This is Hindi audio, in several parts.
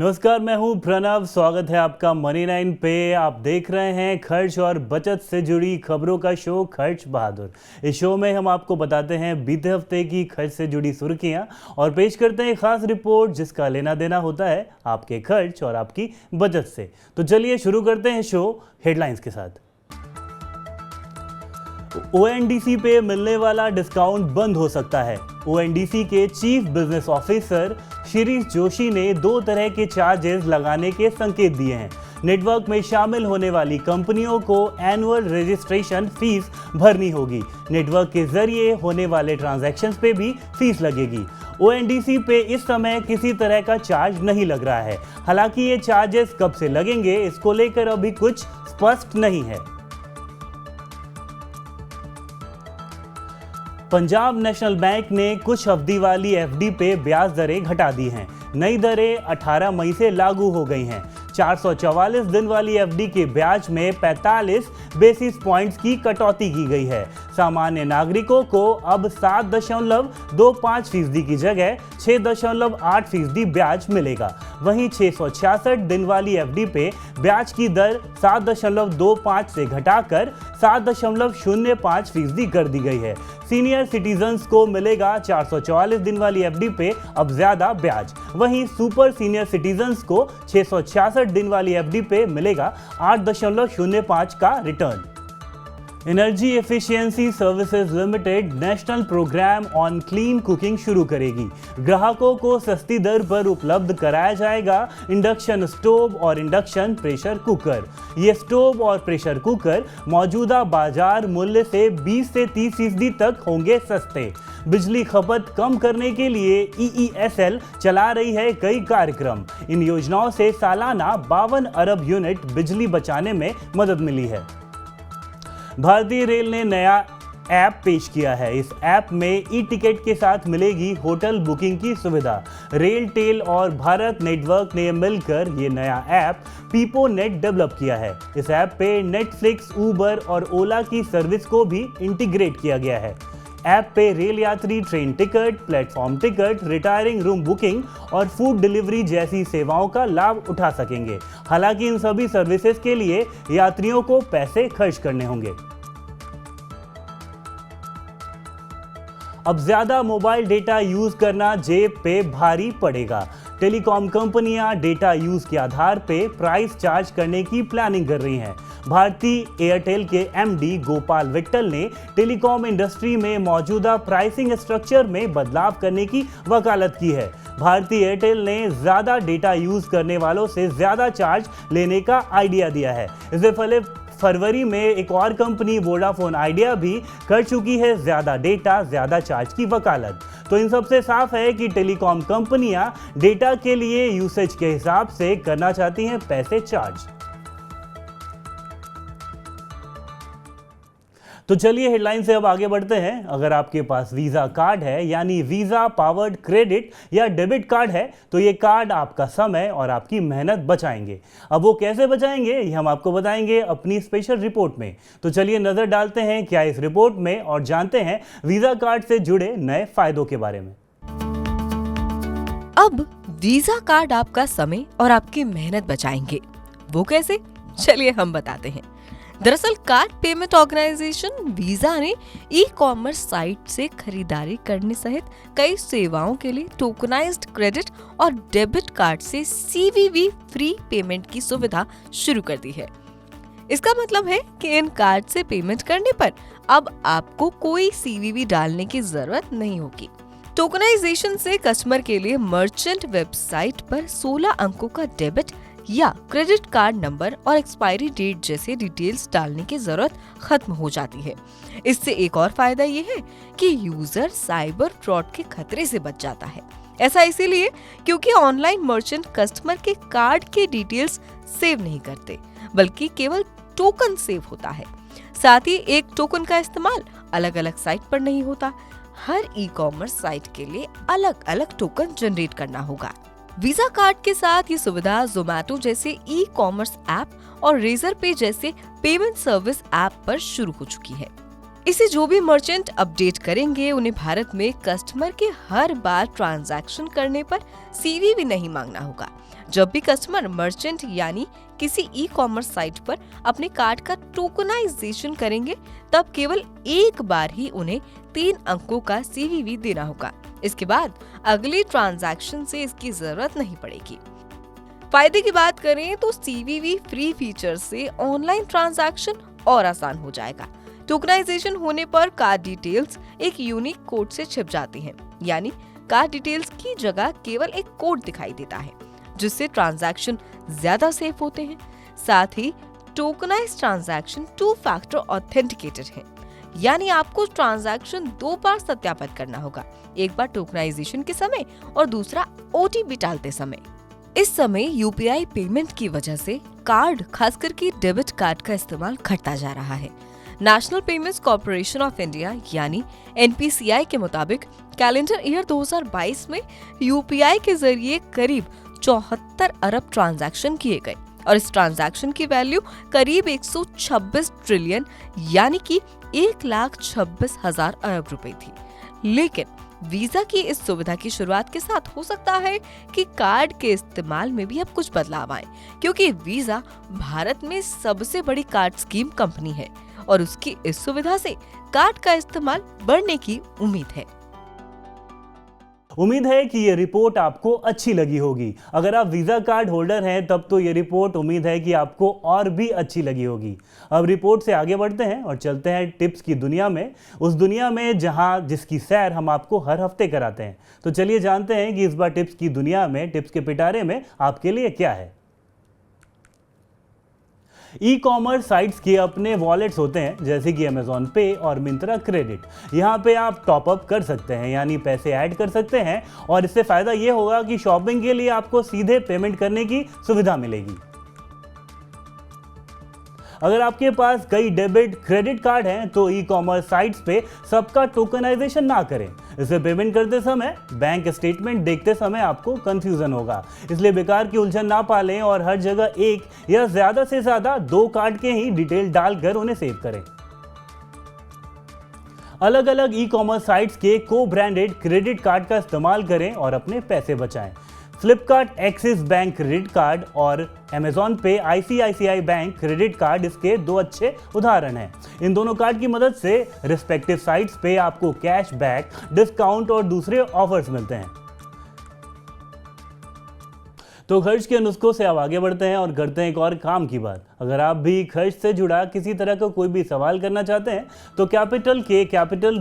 नमस्कार, मैं हूं प्रणव। स्वागत है आपका मनी 9 पे। आप देख रहे हैं खर्च और बचत से जुड़ी खबरों का शो खर्च बहादुर। इस शो में हम आपको बताते हैं बीते हफ्ते की खर्च से जुड़ी सुर्खियां और पेश करते हैं खास रिपोर्ट जिसका लेना देना होता है आपके खर्च और आपकी बचत से। तो चलिए शुरू करते हैं शो हेडलाइंस के साथ। ओएनडीसी पे मिलने वाला डिस्काउंट बंद हो सकता है। ओएनडीसी के chief business officer Shirish Joshi ने 2 तरह के चार्जेस लगाने के संकेत दिए हैं। नेटवर्क में शामिल होने वाली कंपनियों को एनुअल रजिस्ट्रेशन फीस भरनी होगी। नेटवर्क के जरिए होने वाले ट्रांजैक्शंस पे भी फीस लगेगी। ओएनडीसी पे इस समय किसी तरह का चार्ज नहीं लग रहा है। हालांकि ये चार्जेस कब से लगेंगे इसको लेकर अभी कुछ स्पष्ट नहीं है। पंजाब नेशनल बैंक ने कुछ अवधि वाली एफडी पे ब्याज दरें घटा दी हैं। नई दरें 18 मई से लागू हो गई हैं। 444 दिन वाली एफडी के ब्याज में 45 बेसिस पॉइंट्स की कटौती की गई है। सामान्य नागरिकों को अब 7.25% की जगह 6.8% ब्याज मिलेगा। वहीं 666 दिन वाली एफडी पे ब्याज की दर 7.25 से घटाकर 7.05% कर दी गई है। सीनियर सिटीजन्स को मिलेगा 444 दिन वाली एफडी पे अब ज्यादा ब्याज। वहीं सुपर सीनियर सिटीजन्स को 666 दिन वाली एफडी पे मिलेगा 8.05 का return. Energy efficiency services limited national programme on clean cooking शुरू करेगी। ग्राहकों को सस्ती दर पर उपलब्ध कराया जाएगा इंडक्शन स्टोव और इंडक्शन प्रेशर कुकर। ये स्टोव और प्रेशर कुकर मौजूदा बाजार मूल्य से 20 से 30% तक होंगे सस्ते। बिजली खपत कम करने के लिए EESL चला रही है कई कार्यक्रम। इन योजनाओं से सालाना 52 अरब यूनिट बिजली बचाने में मदद मिली है। भारतीय रेल ने नया ऐप पेश किया है। इस ऐप में ई-टिकट के साथ मिलेगी होटल बुकिंग की सुविधा। रेल टेल और भारत नेटवर्क ने मिलकर ये नया ऐप पीपो नेट डेवलप किया है। इस ऐप पे नेटफ्लिक्स, उबर और ओला की सर्विस को भी इंटीग्रेट किया गया है। ऐप पे रेल यात्री train ticket, platform ticket, retiring room booking और फूड डिलीवरी जैसी सेवाओं का लाभ उठा सकेंगे। हालांकि इन सभी सर्विसेज के लिए यात्रियों को पैसे खर्च करने होंगे। अब ज्यादा मोबाइल डेटा यूज करना जेब पे भारी पड़ेगा। टेलीकॉम कंपनियां डेटा यूज के आधार पे प्राइस चार्ज करने की प्लानिंग कर रही हैं। भारतीय एयरटेल के एमडी गोपाल विट्टल ने टेलीकॉम इंडस्ट्री में मौजूदा प्राइसिंग स्ट्रक्चर में बदलाव करने की वकालत की है। भारतीय एयरटेल ने ज्यादा डेटा यूज करने वालों से ज्यादा चार्ज लेने का आइडिया दिया है। इससे पहले फरवरी में एक और कंपनी वोडाफोन आइडिया भी कर चुकी है ज्यादा डेटा ज्यादा चार्ज की वकालत। तो इन सबसे साफ है कि टेलीकॉम कंपनियां डेटा के लिए यूसेज के हिसाब से करना चाहती हैं पैसे चार्ज। तो चलिए हेडलाइन से अब आगे बढ़ते हैं। अगर आपके पास वीजा कार्ड है यानी वीजा पावर्ड क्रेडिट या डेबिट कार्ड है तो ये कार्ड आपका समय और आपकी मेहनत बचाएंगे। अब वो कैसे बचाएंगे ये हम आपको बताएंगे अपनी स्पेशल रिपोर्ट में। तो चलिए नजर डालते हैं क्या इस रिपोर्ट में और जानते हैं वीजा कार्ड से जुड़े नए फायदों के बारे में। अब वीजा कार्ड आपका समय और आपकी मेहनत बचाएंगे। वो कैसे? चलिए हम बताते हैं। दरअसल कार्ड पेमेंट ऑर्गेनाइजेशन वीजा ने ई-कॉमर्स साइट से खरीदारी करने सहित कई सेवाओं के लिए टोकनाइज्ड क्रेडिट और डेबिट कार्ड से CVV फ्री पेमेंट की सुविधा शुरू कर दी है। इसका मतलब है कि इन कार्ड से पेमेंट करने पर अब आपको कोई CVV डालने की जरूरत नहीं होगी। टोकनाइजेशन से कस्टमर के लिए मर्चेंट वेबसाइट पर 16 अंकों का डेबिट या क्रेडिट कार्ड नंबर और एक्सपायरी डेट जैसे डिटेल्स डालने की जरूरत खत्म हो जाती है। इससे एक और फायदा ये है कि यूजर साइबर फ्रॉड के खतरे से बच जाता है। ऐसा इसीलिए क्योंकि ऑनलाइन मर्चेंट कस्टमर के कार्ड के डिटेल्स सेव नहीं करते बल्कि केवल टोकन सेव होता है। साथ ही एक टोकन का इस्तेमाल अलग अलग साइट पर नहीं होता। हर ई-कॉमर्स साइट के लिए अलग अलग टोकन जनरेट करना होगा। वीजा कार्ड के साथ ये सुविधा जोमैटो जैसे ई-कॉमर्स ऐप और रेजर पे जैसे पेमेंट सर्विस ऐप पर शुरू हो चुकी है। इसे जो भी मर्चेंट अपडेट करेंगे उन्हें भारत में कस्टमर के हर बार ट्रांजैक्शन करने पर CVV नहीं मांगना होगा। जब भी कस्टमर मर्चेंट यानी किसी ई कॉमर्स साइट पर अपने कार्ड का टोकनाइजेशन करेंगे, तब केवल एक बार ही उन्हें 3 अंकों का CVV देना होगा। इसके बाद अगले ट्रांजैक्शन से इसकी जरूरत नहीं पड़ेगी। फायदे की बात करें तो CVV फ्री फीचर से ऑनलाइन ट्रांजैक्शन और आसान हो जाएगा। टोकनाइजेशन होने पर कार्ड डिटेल्स एक यूनिक कोड से छिप जाती हैं, यानी कार्ड डिटेल्स की जगह केवल एक कोड दिखाई देता है, जिससे ट्रांजैक्शन ज्यादा सेफ होते हैं। साथ ही टोकनाइज्ड ट्रांजैक्शन 2 फैक्टर ऑथेंटिकेटेड है, यानी आपको ट्रांजैक्शन 2 बार सत्यापित करना होगा, एक बार टोकनाइजेशन के समय और दूसरा OTP डालते समय। इस समय UPI पेमेंट की वजह से कार्ड, खासकर की डेबिट कार्ड का इस्तेमाल घटता जा रहा है। National payments corporation of India यानी NPCI के मुताबिक कैलेंडर ईयर 2022 में UPI के जरिए करीब 74 अरब ट्रांजैक्शन किए गए और इस ट्रांजैक्शन की वैल्यू करीब 126 ट्रिलियन यानी कि 1,26,000 अरब रुपए थी। लेकिन वीजा की इस सुविधा की शुरुआत के साथ हो सकता है कि कार्ड के इस्तेमाल में भी अब कुछ बदलाव आए, क्योंकि वीजा भारत में सबसे बड़ी कार्ड स्कीम कंपनी है और उसकी इस सुविधा से कार्ड का इस्तेमाल बढ़ने की उम्मीद है। उम्मीद है कि ये रिपोर्ट आपको अच्छी लगी होगी। अगर आप वीजा कार्ड होल्डर हैं तब तो ये रिपोर्ट उम्मीद है कि आपको और भी अच्छी लगी होगी। अब रिपोर्ट से आगे बढ़ते हैं और चलते हैं टिप्स की दुनिया में, उस दुनिया में जिसकी सैर हम आपको हर हफ्ते कराते हैं। तो चलिए जानते हैं कि इस बार टिप्स की दुनिया में, टिप्स के पिटारे में आपके लिए क्या है। ई कॉमर्स साइट्स के अपने वॉलेट्स होते हैं, जैसे कि अमेजॉन पे और मिंत्रा क्रेडिट। यहाँ पे आप टॉपअप कर सकते हैं, यानी पैसे ऐड कर सकते हैं, और इससे फायदा ये होगा कि शॉपिंग के लिए आपको सीधे पेमेंट करने की सुविधा मिलेगी। अगर आपके पास कई डेबिट क्रेडिट कार्ड हैं तो ई कॉमर्स साइट्स पे सबका टोकनाइजेशन ना करें। इसे पेमेंट करते समय बैंक स्टेटमेंट देखते समय आपको कंफ्यूजन होगा, इसलिए बेकार की उलझन ना पालें और हर जगह एक या ज्यादा से ज्यादा 2 कार्ड के ही डिटेल डालकर उन्हें सेव करें। अलग अलग ई कॉमर्स साइट्स के को ब्रांडेड क्रेडिट कार्ड का इस्तेमाल करें और अपने पैसे बचाएं। Flipkart axis bank credit card और अमेजॉन पे ICICI बैंक क्रेडिट कार्ड इसके 2 अच्छे उदाहरण हैं। इन दोनों कार्ड की मदद से रिस्पेक्टिव साइट्स पे आपको कैशबैक, डिस्काउंट और दूसरे ऑफर्स मिलते हैं। तो खर्च के नुस्खों से अब आगे बढ़ते हैं और करते हैं एक और काम की बात। अगर आप भी खर्च से जुड़ा किसी तरह का कोई भी सवाल करना चाहते हैं तो कैपिटल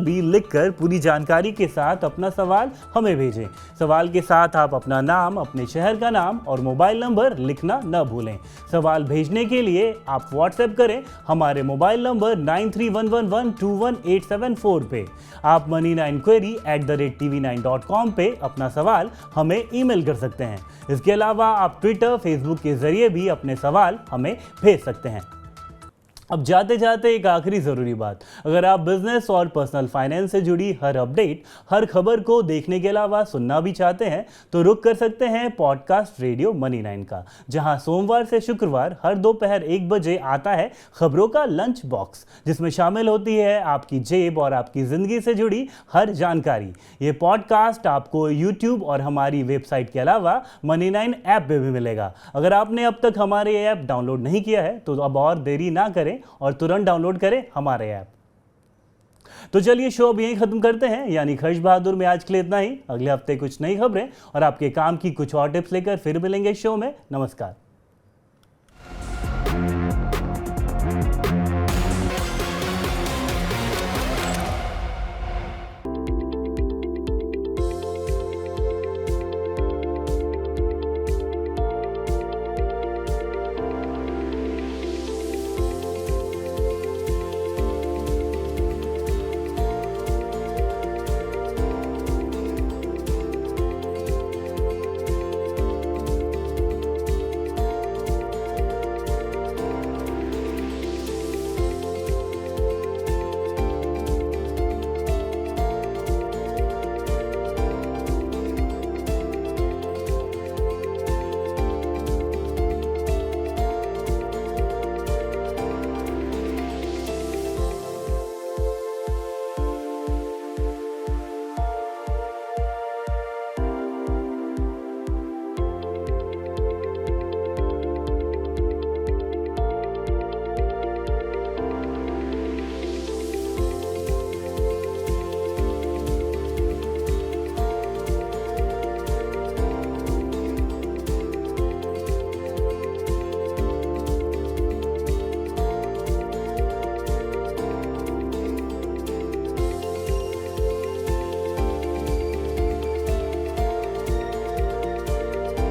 B लिखकर पूरी जानकारी के साथ अपना सवाल हमें भेजें। सवाल के साथ आप अपना नाम, अपने शहर का नाम और मोबाइल नंबर लिखना न भूलें। सवाल भेजने के लिए आप व्हाट्सएप करें हमारे मोबाइल नंबर 9311121874 पे। आप money9query@tv9.com पे अपना सवाल हमें ईमेल कर सकते हैं। इसके अलावा आप ट्विटर, फेसबुक के जरिए भी अपने सवाल हमें भेज सकते हैं। अब जाते जाते एक आखिरी ज़रूरी बात, अगर आप बिजनेस और पर्सनल फाइनेंस से जुड़ी हर अपडेट, हर खबर को देखने के अलावा सुनना भी चाहते हैं तो रुक कर सकते हैं पॉडकास्ट रेडियो मनी 9 का, जहां सोमवार से शुक्रवार हर दोपहर 1 बजे आता है खबरों का लंच बॉक्स, जिसमें शामिल होती है आपकी जेब और आपकी ज़िंदगी से जुड़ी हर जानकारी। ये पॉडकास्ट आपको यूट्यूब और हमारी वेबसाइट के अलावा मनी 9 ऐप पे भी मिलेगा। अगर आपने अब तक हमारे ऐप डाउनलोड नहीं किया है तो अब और देरी ना करें और तुरंत डाउनलोड करें हमारे ऐप। तो चलिए शो अब यहीं खत्म करते हैं, यानी खर्च बहादुर में आज के लिए इतना ही। अगले हफ्ते कुछ नई खबरें और आपके काम की कुछ और टिप्स लेकर फिर मिलेंगे शो में। नमस्कार।